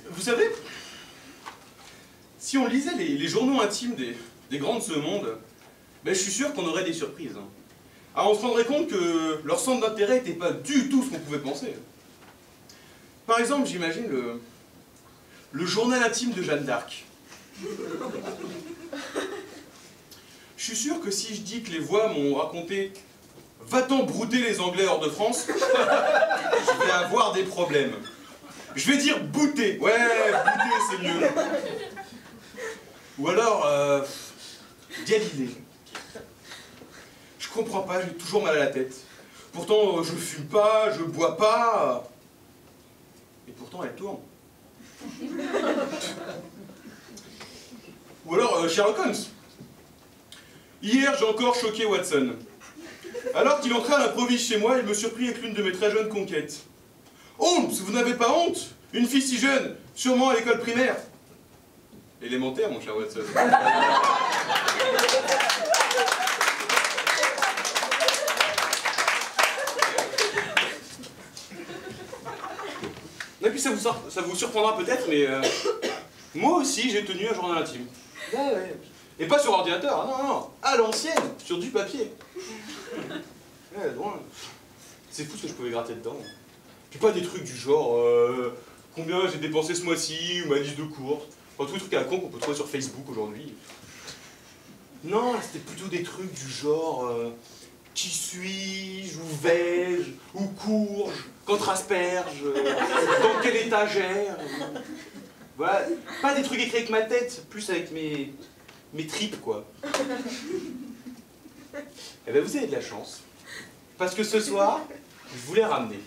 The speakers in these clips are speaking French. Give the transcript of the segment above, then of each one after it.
Vous savez, si on lisait les journaux intimes des grands de ce monde, ben, je suis sûr qu'on aurait des surprises. Hein. Alors on se rendrait compte que leur centre d'intérêt n'était pas du tout ce qu'on pouvait penser. Par exemple, j'imagine le journal intime de Jeanne d'Arc. Je suis sûr que si je dis que les voix m'ont raconté « Va-t'en brouter les Anglais hors de France », je vais avoir des problèmes. Je vais dire « bouter ». Ouais, bouter, c'est mieux. Ou alors, Galilée. Je comprends pas, j'ai toujours mal à la tête. Pourtant, je fume pas, je bois pas. Et pourtant, elle tourne. Ou alors, Sherlock Holmes. Hier, j'ai encore choqué Watson. Alors qu'il entrait à l'improviste chez moi, il me surprit avec l'une de mes très jeunes conquêtes. « Holmes, vous n'avez pas honte? Une fille si jeune, sûrement à l'école primaire. » Élémentaire, mon cher Watson. Et puis ça vous surprendra peut-être, mais moi aussi j'ai tenu un journal intime. Ouais, ouais. Et pas sur ordinateur, non, non, à l'ancienne, sur du papier. Ouais, loin. C'est fou ce que je pouvais gratter dedans. Puis pas des trucs du genre combien j'ai dépensé ce mois-ci, ou ma liste de courses. Enfin, tous les trucs à la con qu'on peut trouver sur Facebook aujourd'hui. Non, c'était plutôt des trucs du genre qui suis-je, où vais-je, où cours-je, contre asperge, dans quelle étagère. Voilà, pas des trucs écrits avec ma tête, plus avec mes tripes, quoi. Eh bien, vous avez de la chance. Parce que ce soir, je vous l'ai ramené.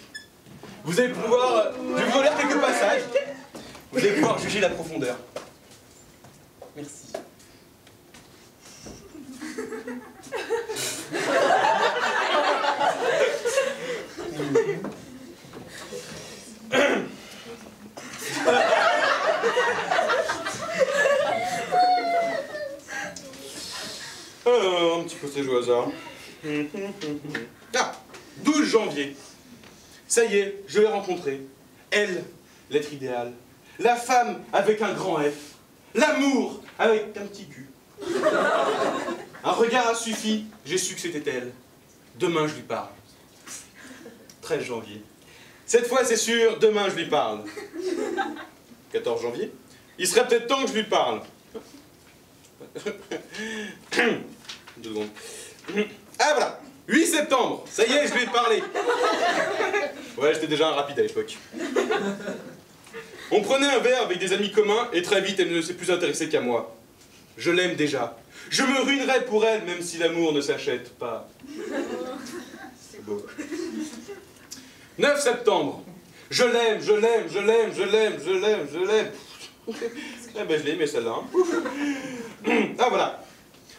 Vous allez pouvoir... je vais vous en lire quelques passages. Vous allez pouvoir juger la profondeur. Merci. Alors, un petit passage au hasard. Ah, 12 janvier. Ça y est, je l'ai rencontrée. Elle, l'être idéal. La femme avec un grand F. L'amour avec un petit cul. Un regard a suffi, j'ai su que c'était elle. Demain, je lui parle. 13 janvier. Cette fois, c'est sûr, demain, je lui parle. 14 janvier. Il serait peut-être temps que je lui parle. 2 secondes. Ah, voilà. 8 septembre. Ça y est, je lui ai parlé. Ouais, j'étais déjà un rapide à l'époque. On prenait un verre avec des amis communs et très vite, elle ne s'est plus intéressée qu'à moi. Je l'aime déjà. Je me ruinerais pour elle, même si l'amour ne s'achète pas. C'est beau. 9 septembre. Je l'aime, je l'aime, je l'aime, je l'aime, je l'aime, je l'aime. Eh ben, je l'ai aimé celle-là. Hein. Ah, voilà.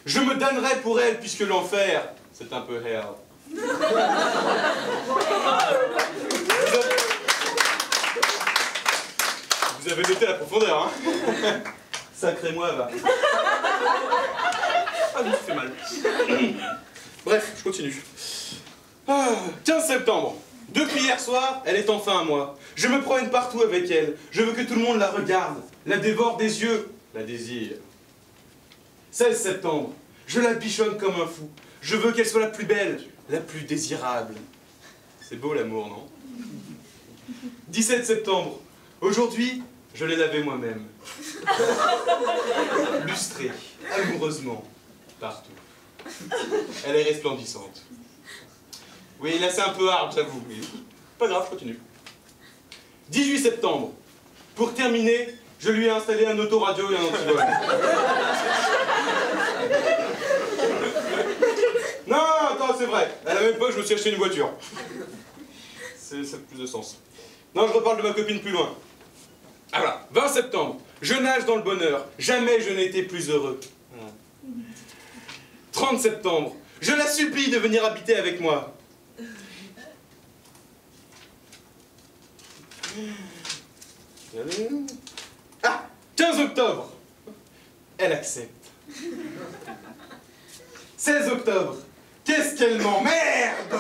Je me damnerais pour elle, puisque l'enfer, c'est un peu hell. Vous avez noté la profondeur, hein. Sacré moi, va. Ah, ça fait mal. Bref, je continue. 15 septembre. Depuis hier soir, elle est enfin à moi. Je me promène partout avec elle. Je veux que tout le monde la regarde, la dévore des yeux, la désire. 16 septembre. Je la bichonne comme un fou. Je veux qu'elle soit la plus belle, la plus désirable. C'est beau l'amour, non? 17 septembre. Aujourd'hui, je l'ai lavée moi-même. Lustrée, amoureusement, partout. Elle est resplendissante. Oui, là c'est un peu hard, j'avoue, mais pas grave, je continue. 18 septembre. Pour terminer, je lui ai installé un autoradio et un antivol. Non, attends, c'est vrai. À la même époque, je me suis acheté une voiture. Ça a plus de sens. Non, je reparle de ma copine plus loin. Ah voilà, 20 septembre. Je nage dans le bonheur. Jamais je n'ai été plus heureux. 30 septembre. Je la supplie de venir habiter avec moi. Ah, 15 octobre. Elle accepte. 16 octobre. qu'est-ce qu'elle m'emmerde!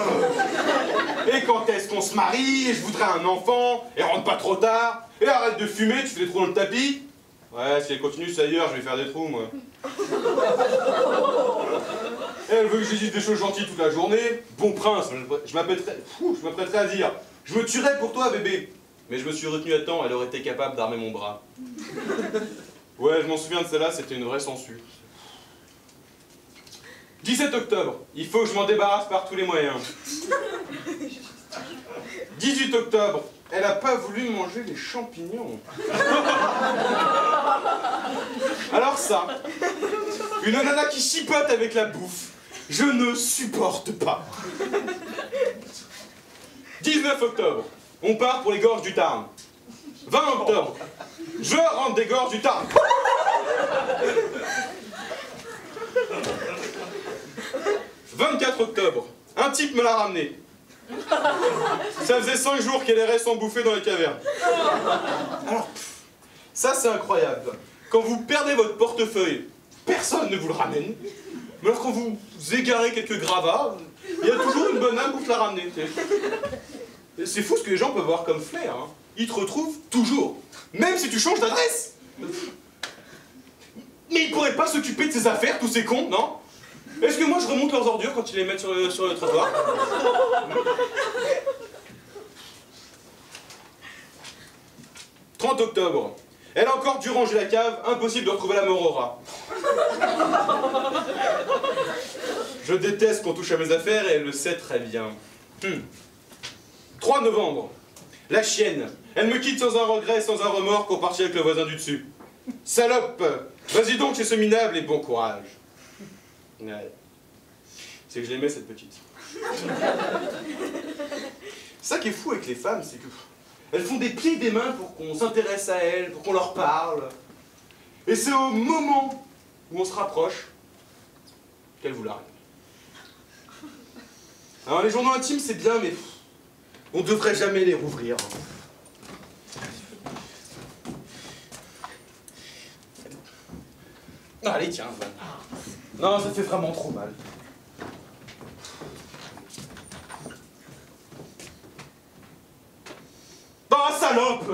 Et quand est-ce qu'on se marie? Et je voudrais un enfant, et rentre pas trop tard, et arrête de fumer, tu fais des trous dans le tapis. Ouais, si elle continue ça ailleurs, je vais faire des trous, moi. Et elle veut que je dise des choses gentilles toute la journée. Bon prince, je m'apprêterais à dire, je me tuerais pour toi, bébé. Mais je me suis retenu à temps, elle aurait été capable d'armer mon bras. Ouais, je m'en souviens de celle-là, c'était une vraie sangsue. 17 octobre, il faut que je m'en débarrasse par tous les moyens. 18 octobre, elle a pas voulu manger les champignons. Alors ça, une nana qui chipote avec la bouffe, je ne supporte pas. 19 octobre, on part pour les gorges du Tarn. 20 octobre, je rentre des gorges du Tarn. 24 octobre, un type me l'a ramené. Ça faisait 5 jours qu'elle errait sans bouffer dans les cavernes. Alors, ça c'est incroyable. Quand vous perdez votre portefeuille, personne ne vous le ramène. Mais alors quand vous égarez quelques gravats, il y a toujours une bonne âme pour te la ramener. C'est fou ce que les gens peuvent avoir comme flair. Hein. Ils te retrouvent toujours. Même si tu changes d'adresse. Mais ils pourraient pas s'occuper de ces affaires, tous ces cons, non? Est-ce que moi je remonte leurs ordures quand ils les mettent sur le trottoir? 30 octobre. Elle a encore dû ranger la cave, impossible de retrouver la mort au rat. Je déteste qu'on touche à mes affaires et elle le sait très bien. 3 novembre. La chienne. Elle me quitte sans un regret, sans un remords pour partir avec le voisin du dessus. Salope! Vas-y donc chez ce minable et bon courage. Ouais. C'est que je l'aimais cette petite. Ça qui est fou avec les femmes, c'est que elles font des pieds et des mains pour qu'on s'intéresse à elles, pour qu'on leur parle. Et c'est au moment où on se rapproche qu'elles vous larguent. Alors les journaux intimes c'est bien, mais on devrait jamais les rouvrir. Allez tiens. Non, ça fait vraiment trop mal. Ah, salope!